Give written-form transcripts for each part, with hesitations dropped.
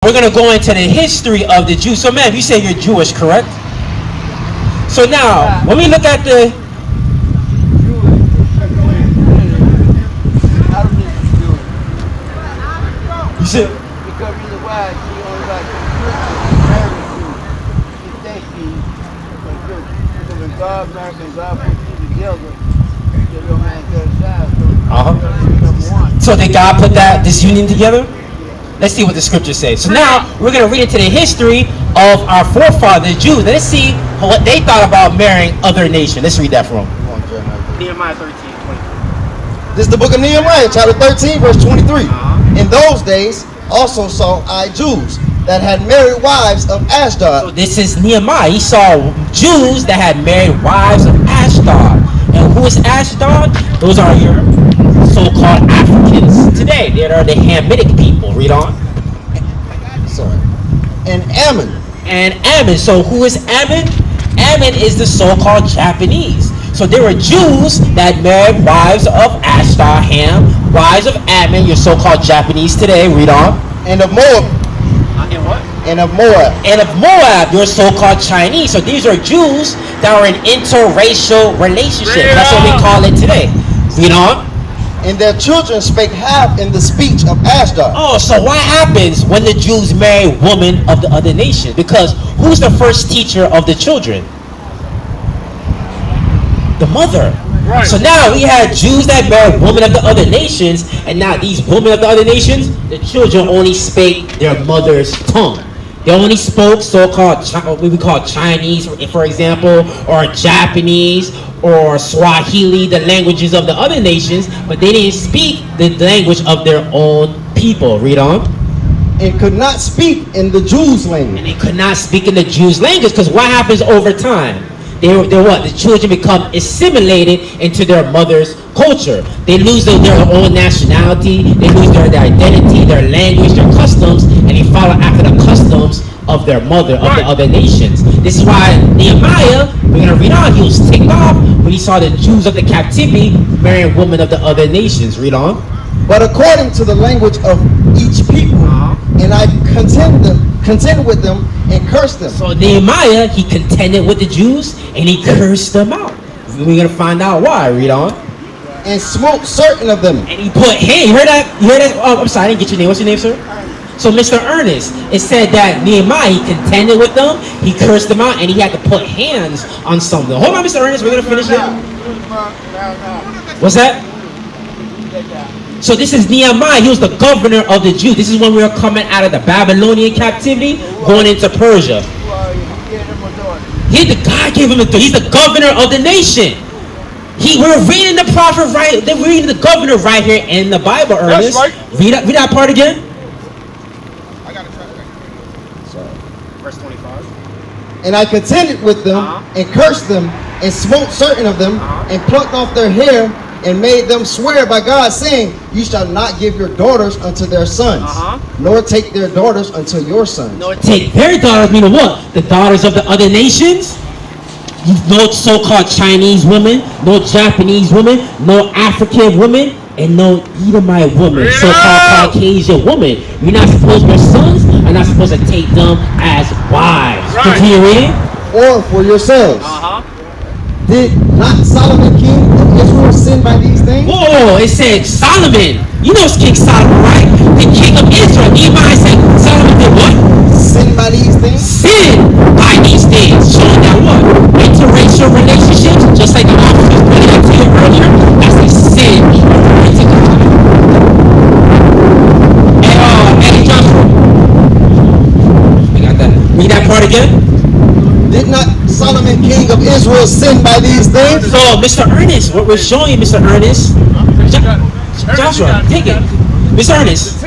we're going to go into the history of the Jews. So, ma'am, you say you're Jewish, correct? So now, when we look at the... You said... Because reason why she only got married to think because when God married and God put you together, the little man got aside. So did God put this union together? Let's see what the scriptures say. So now we're going to read into the history of our forefathers, Jews. Let's see what they thought about marrying other nations. Let's read that for them. Nehemiah 13:23. This is the book of Nehemiah, chapter 13, verse 23. In those days also saw I Jews that had married wives of Ashdod. So this is Nehemiah. He saw Jews that had married wives of Ashdod. And who is Ashdod? Those are your so-called Africans today. They are the Hamitic people. Read on. Sorry. And Ammon. And Ammon. So who is Ammon? Ammon is the so-called Japanese. So there were Jews that married wives of Ashdod, Ham, wives of Ammon, your so-called Japanese today. Read on. And of Moab. And what? And of Moab. And of Moab, your so-called Chinese. So these are Jews that are in interracial relationship. That's what we call it today. Read on. And their children spake half in the speech of Ashdod. Oh, so what happens when the Jews marry women of the other nation? Because who's the first teacher of the children? The mother. Right. So now we had Jews that married women of the other nations, and now these women of the other nations, the children only spake their mother's tongue. They only spoke so-called what we call Chinese, for example, or Japanese, or Swahili, the languages of the other nations, but they didn't speak the language of their own people. Read on. And could not speak in the Jews' language. And they could not speak in the Jews' language, because what happens over time? They're what? The children become assimilated into their mother's culture. They lose their own nationality, they lose their identity, their language, their customs, and they follow after the customs of their mother, of the other nations. This is why Nehemiah, we're going to read on, he was ticked off when he saw the Jews of the captivity marrying women of the other nations. Read on. But according to the language of each people, and I contended with them and cursed them. So Nehemiah, he contended with the Jews and he cursed them out. We're going to find out why. Read on. And smote certain of them. And he put, hey, you heard that? You heard that? Oh, I'm sorry, I didn't get your name. What's your name, sir? So Mr. Ernest, it said that Nehemiah, he contended with them, he cursed them out, and he had to put hands on something. Hold on, Mr. Ernest, we're going to finish it. What's that? So this is Nehemiah. He was the governor of the Jews. This is when we were coming out of the Babylonian captivity, going into Persia. God gave him he's the governor of the nation. We're reading the prophet right. We're reading the governor right here in the Bible, Ernest. That's right. Read that part again. I got a translation. Sorry. Verse 25. And I contended with them and cursed them and smote certain of them and plucked off their hair and made them swear by God, saying, you shall not give your daughters unto their sons, nor take their daughters unto your sons. Nor take their daughters, meaning what? The daughters of the other nations? No so-called Chinese women, no Japanese women, no African women, and no Edomite woman, so-called Caucasian woman. You're not supposed, your sons are not supposed to take them as wives. Right. Continue reading. Or for yourselves. Did not Solomon, king of Israel, sin by these things? Whoa, it said Solomon. You know it's King Solomon, right? The king of Israel. Nehemiah said Solomon did what? Sin by these things? Sin by these things. Showing that what? Interracial relationships, just like the officers pointed out to you earlier, that's a sin. Eddie Joshua. We got that. Read that part again. Did not Solomon, king of Israel, sin by these things? So, Mr. Ernest, what we're showing you, Mr. Ernest, Joshua, take it. Mr. Ernest,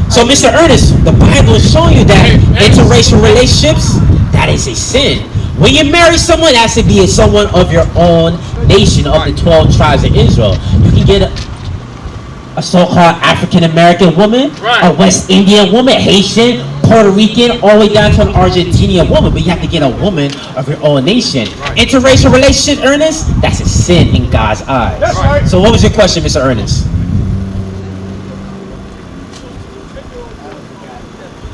so Mr. Ernest, the Bible is showing you that interracial relationships, that is a sin. When you marry someone, that has to be someone of your own nation, of the 12 tribes of Israel. You can get a so-called African-American woman, a West Indian woman, Haitian, Puerto Rican, all the way down to an Argentinian woman, but you have to get a woman of your own nation. Interracial relationship, Ernest, that's a sin in God's eyes. So what was your question, Mr. Ernest?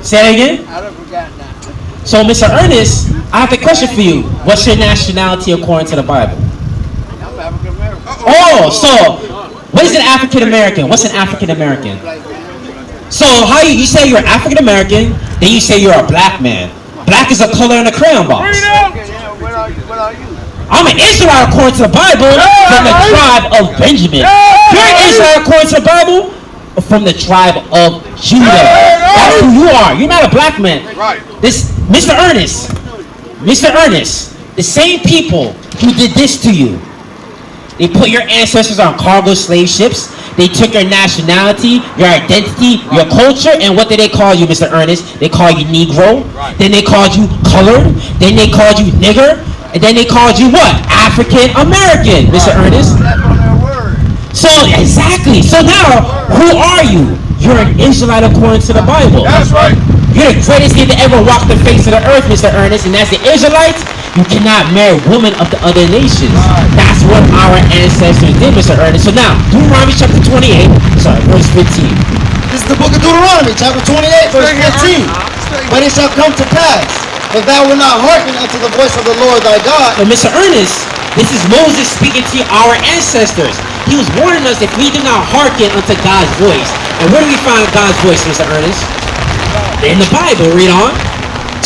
Say it again. I don't forgot now. So, Mr. Ernest, I have a question for you. What's your nationality according to the Bible? I'm African American. Oh, so what is an African American? What's an African American? Black man. So how you say you're African American, then you say you're a black man. Black is a color in a crayon box. Okay, yeah, what are you? What are you? I'm an Israelite according to the Bible from the tribe of Benjamin. You're an Israelite according to the Bible from the tribe of Judah. That's who you are. You're not a black man. Right. This, Mr. Ernest, the same people who did this to you, they put your ancestors on cargo slave ships. They took your nationality, your identity, your culture, and what did they call you, Mr. Ernest? They called you Negro. Right. Then they called you colored. Then they called you nigger. And then they called you what? African American, Mr. Ernest. That's on their word. So, exactly. So now, who are you? You're an Israelite according to the Bible. That's right. You're the greatest kid to ever walk the face of the earth, Mr. Ernest, and as the Israelites, you cannot marry women of the other nations. That's what our ancestors did, Mr. Ernest. So now, Deuteronomy chapter 28, verse 15. This is the book of Deuteronomy, chapter 28, verse 15. But it shall come to pass, if thou wilt not hearken unto the voice of the Lord thy God. So, Mr. Ernest, this is Moses speaking to our ancestors. He was warning us if we do not hearken unto God's voice. And where do we find God's voice, Mr. Ernest? In the Bible. Read on.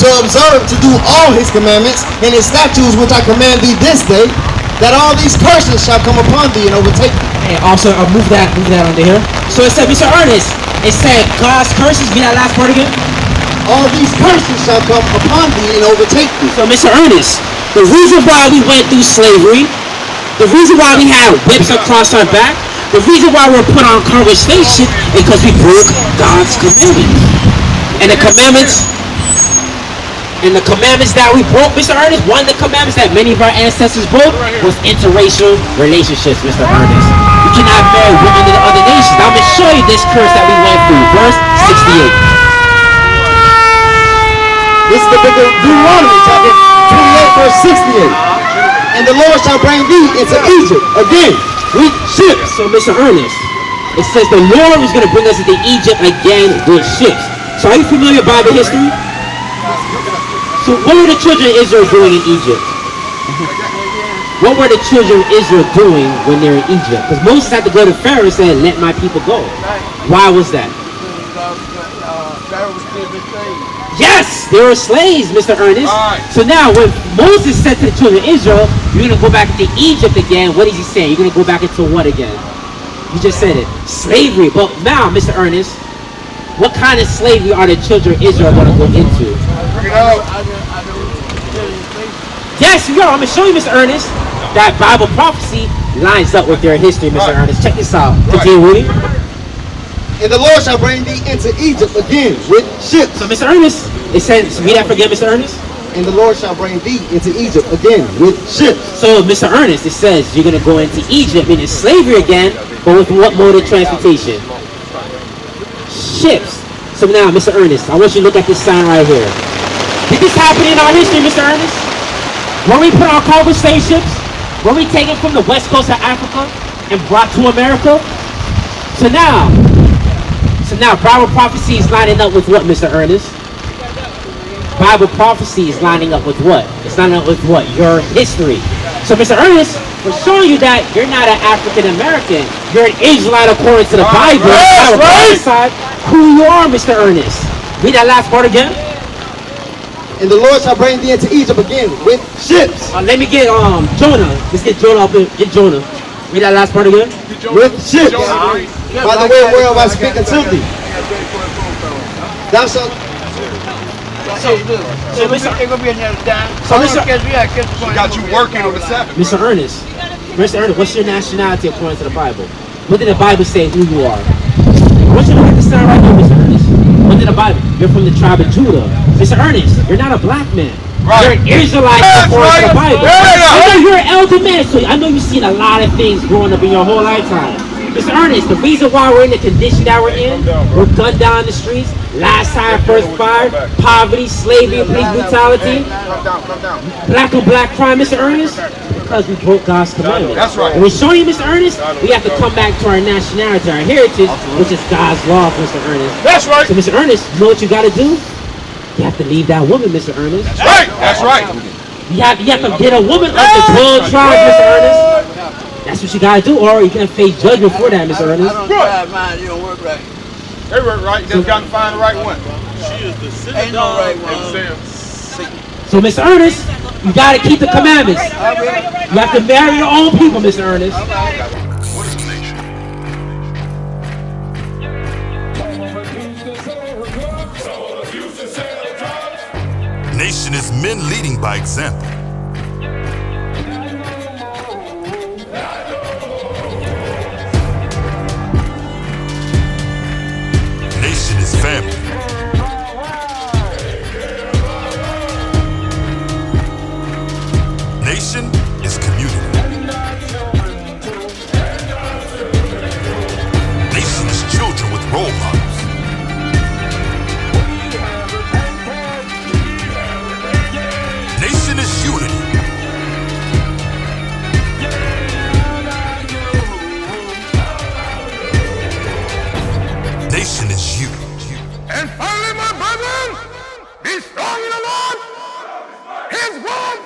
To observe to do all his commandments and his statutes which I command thee this day, that all these curses shall come upon thee and overtake thee. And also, I'll move that under here. So it said, Mr. Ernest, it said God's curses. Read that last part again. All these curses shall come upon thee and overtake thee. So, Mr. Ernest, the reason why we went through slavery, the reason why we had whips across our back, the reason why we're put on conversation is because we broke God's commandments. And the commandments that we broke, Mr. Ernest, one of the commandments that many of our ancestors broke was interracial relationships, Mr. Ernest. You cannot marry women in other nations. I'm going to show you this curse that we went through. Verse 68. This is the book of Deuteronomy, chapter 28, verse 68. And the Lord shall bring thee into Egypt again with ships. So, Mr. Ernest, it says the Lord is going to bring us into Egypt again with ships. So, are you familiar with Bible history? So, what were the children of Israel doing in Egypt? What were the children of Israel doing when they were in Egypt? Because Moses had to go to Pharaoh and say, let my people go. Why was that? Pharaoh was still been slaves. Yes, they were slaves, Mr. Ernest. So now, when Moses said to the children of Israel, you're going to go back into Egypt again, what is he saying? You're going to go back into what again? You just said it. Slavery. But now, Mr. Ernest, what kind of slavery are the children of Israel going to go into? Yes, I'm going to show you, Mr. Ernest, that Bible prophecy lines up with their history, Mr. Ernest. Check this out. Continue reading. And the Lord shall bring thee into Egypt again with ships. So, Mr. Ernest, it says, read that again, Mr. Ernest. And the Lord shall bring thee into Egypt again with ships. So, Mr. Ernest, it says you're going to go into Egypt, meaning slavery again, but with what mode of transportation? Ships. So now, Mr. Ernest, I want you to look at this sign right here. Did this happen in our history, Mr. Ernest? When we put on cargo slave ships, were we taken from the west coast of Africa and brought to America? So now, Bible prophecy is lining up with what, Mr. Ernest? Bible prophecy is lining up with what? It's lining up with what? Your history. So, Mr. Ernest, we're showing you that you're not an African American. You're an Israelite according to the Bible. Right. Who you are, Mr. Ernest. Read that last part again. And the Lord shall bring thee into Egypt again with ships. Let me get Jonah. Let's get Jonah up here. Get Jonah. Read that last part again. With ships. By the way whereof I speak unto thee. Thou shalt. So Mr. It's gonna be another dime. So Mr. Got you working on the Sabbath. Mr. Ernest, what's your nationality according to the Bible? What did the Bible say who you are? I want you to look at the sign right here, Mr. Ernest. What did the Bible? You're from the tribe of Judah. Mr. Ernest, you're not a black man. Right. You're an Israelite according to the Bible. I know you're an elder man, so I know you've seen a lot of things growing up in your whole lifetime. Mr. Ernest, the reason why we're in the condition that we're in, we're gunned down the streets, last time first fire, poverty, slavery, police brutality, black on black crime, Mr. Ernest. because we broke God's commandments. That's right. When we show you, Mr. Ernest, we have to come back to our nationality, our heritage, which is God's law, Mr. Ernest. That's right. So, Mr. Ernest, you know what you got to do? You have to leave that woman, Mr. Ernest. That's right. That's right. You have to get a woman of the 12 tribes, Mr. Ernest. That's what you got to do, or you can face judgment for that, Mr. Ernest. I don't drive mine, it don't work right. They work right. You just got to find the right one. She is the Ain't no right synagogue one. of Satan. So, Mr. Ernest, you got to keep the commandments. You have to marry your own people, Mr. Ernest. What is the nation? Nation is men leading by example. Nation is family. Nation is community. Nation is children with role models. Nation is unity. Nation is you. And finally, my brethren, be strong in the Lord. His word